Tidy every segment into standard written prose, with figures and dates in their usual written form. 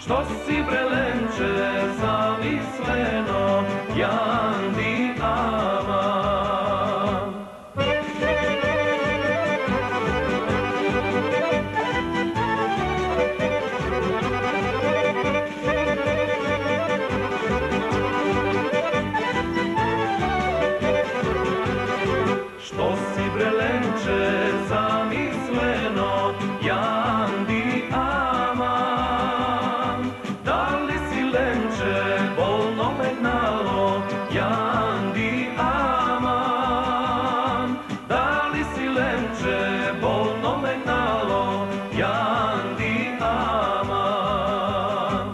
Što si brelenče zamisleno, jandi aman. Što si brelenče zamisleno, jandi aman. Da li si lenče bolno me gnalo, jandi aman. Da li si lenče bolno me gnalo, jandi aman.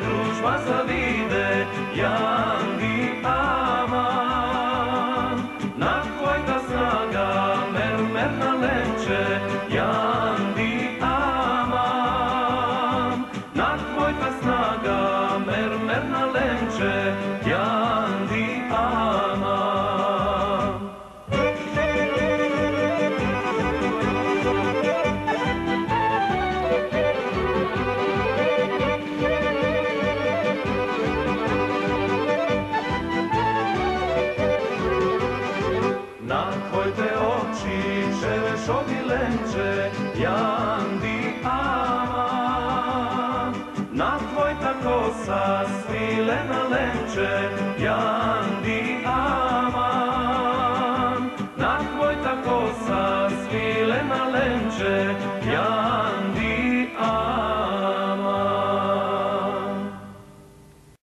Družba zavide, jandi aman. Na tvojta snaga, mermer na lenče, jandi aman. Na tvojta snaga, mermer na lenče, jandi aman. Na tvojte oči čerešovi lenče, jandi aman. Na tvojta kosa svilena lenče, jandi aman. Na tvojta kosa